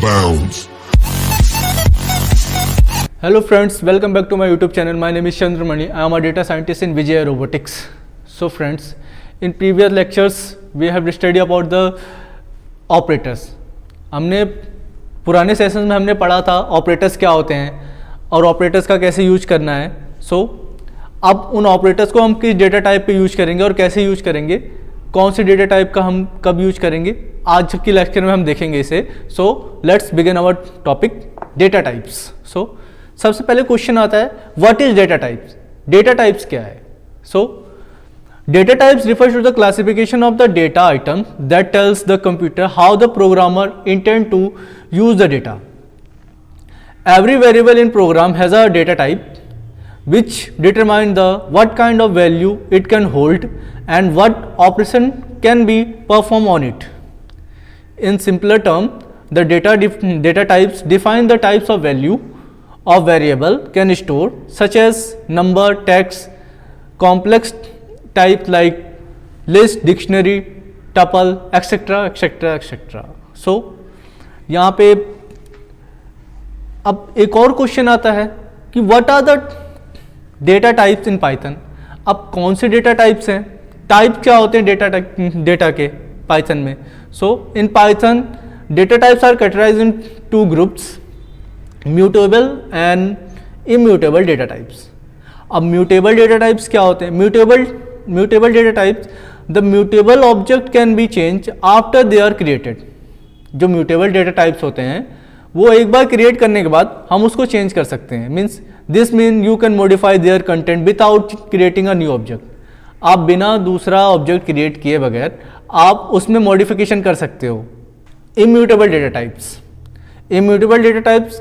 bounds. Hello friends, welcome back to my YouTube channel. My name is Chandramani. I am a data scientist in Vijaya Robotics. So friends, in previous lectures we have studied about the operators. हमने पुराने sessions में हमने पढ़ा था operators क्या होते हैं और ऑपरेटर्स का कैसे यूज करना है. अब उन ऑपरेटर्स को हम किस डेटा टाइप पे यूज करेंगे और कैसे यूज करेंगे, कौन से डेटा टाइप का हम कब यूज करेंगे, आज की लेक्चर में हम देखेंगे इसे. So let's begin our topic data types. सबसे पहले क्वेश्चन आता है what is data types. Data types क्या है. Data types refers to the classification of the data item that tells the computer how the programmer intend to use the data. Every variable in program has a data type which determine the what kind of value it can hold and what operation can be performed on it. In simpler term, the data types define the types of value of variable can store, such as number, text, complex type like list, dictionary, tuple, etc. etc. etc. So यहाँ पे अब एक और question आता है कि what are the data types in Python. अब कौन से डेटा टाइप्स हैं, टाइप क्या होते हैं डेटा के पाइथन में. So in Python data types are categorized in two groups, mutable and immutable data types. अब म्यूटेबल डेटा टाइप्स क्या होते हैं. Mutable data types, the mutable object can be change after they are created. जो mutable data types होते हैं वो एक बार create करने के बाद हम उसको चेंज कर सकते हैं. This mean you can modify their content without creating a new object. आप बिना दूसरा ऑब्जेक्ट क्रिएट किए बगैर आप उसमें मॉडिफिकेशन कर सकते हो. Immutable data types, immutable data types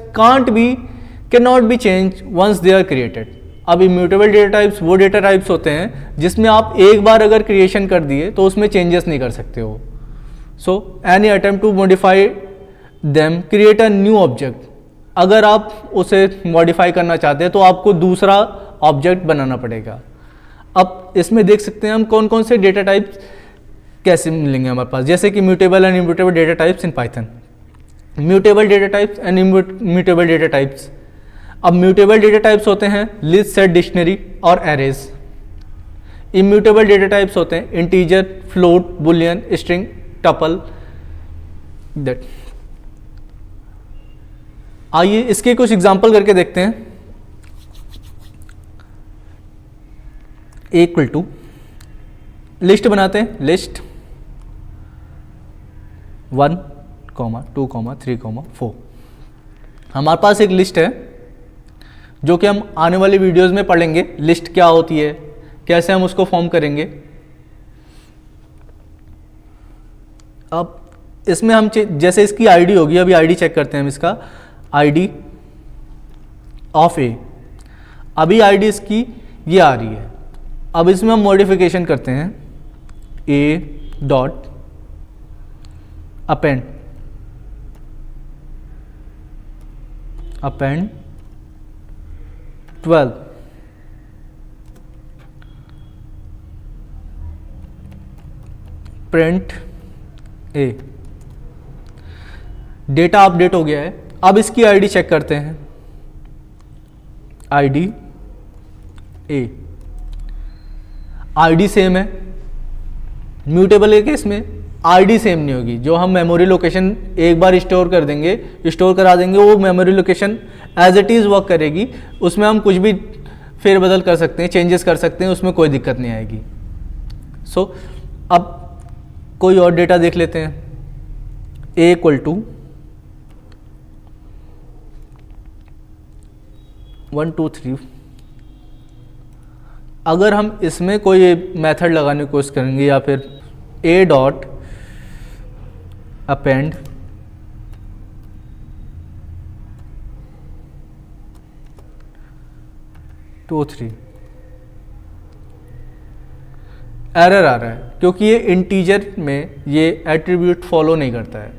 can not be change once they are created. अब इम्यूटेबल डेटा टाइप्स वो डेटा टाइप्स होते हैं जिसमें आप एक बार अगर क्रिएशन कर दिए तो उसमें चेंजेस नहीं कर सकते हो. So any attempt to modify them create a new object. अगर आप उसे मॉडिफाई करना चाहते हैं तो आपको दूसरा ऑब्जेक्ट बनाना पड़ेगा. अब इसमें देख सकते हैं हम कौन कौन से डेटा टाइप्स कैसे मिलेंगे हमारे पास, जैसे कि mutable and immutable data types in Python. Mutable data types and immutable data types. अब म्यूटेबल डेटा टाइप्स होते हैं लिस्ट, सेट, डिक्शनरी और एरेज. इम्यूटेबल डेटा टाइप्स होते हैं integer, float, Boolean, string, tuple. That आइए इसके कुछ एग्जांपल करके देखते हैं. इक्वल टू लिस्ट बनाते हैं. लिस्ट 1, 2, 3, 4. हमारे पास एक लिस्ट है जो कि हम आने वाली वीडियोस में पढ़ेंगे. लिस्ट क्या होती है, कैसे हम उसको फॉर्म करेंगे. अब इसमें हम जैसे इसकी आईडी होगी, अभी आईडी चेक करते हैं हम. इसका आईडी ऑफ ए, अभी आईडी इसकी ये आ रही है. अब इसमें हम मॉडिफिकेशन करते हैं. ए डॉट अपेंड अपेंड 12 प्रिंट ए. डेटा अपडेट हो गया है. अब इसकी आईडी चेक करते हैं. आईडी ए, आईडी सेम है. म्यूटेबल के केस में आईडी सेम नहीं होगी. जो हम मेमोरी लोकेशन एक बार स्टोर करा देंगे वो memory location as it is work करेगी. उसमें हम कुछ भी फेरबदल कर सकते हैं, चेंजेस कर सकते हैं, उसमें कोई दिक्कत नहीं आएगी. अब कोई और डेटा देख लेते हैं. ए इक्वल टू 1, 2, 3. अगर हम इसमें कोई मेथड लगाने की कोशिश करेंगे या फिर ए डॉट अपेंड 2, 3, एरर आ रहा है क्योंकि ये इंटीजर में ये एट्रीब्यूट फॉलो नहीं करता है.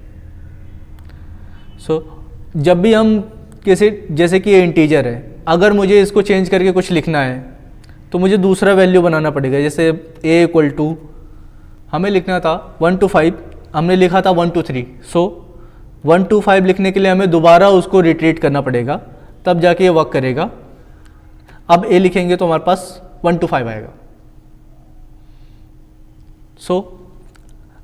जब भी हम किसी, जैसे कि ये इंटीजर है, अगर मुझे इसको चेंज करके कुछ लिखना है तो मुझे दूसरा वैल्यू बनाना पड़ेगा. जैसे a इक्वल टू हमें लिखना था 1 to 5, हमने लिखा था 1 to 3. सो 1 to 5 लिखने के लिए हमें दोबारा उसको रिट्रीट करना पड़ेगा, तब जाके ये वर्क करेगा। अब ए लिखेंगे तो हमारे पास 1 to 5 आएगा। सो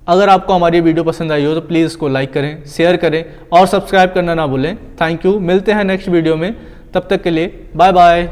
अगर आपको हमारी वीडियो पसंद आई हो तो प्लीज़ इसको लाइक करें, शेयर करें और सब्सक्राइब करना ना भूलें। थैंक यू, मिलते हैं नेक्स्ट वीडियो में, तब तक के लिए बाय बाय।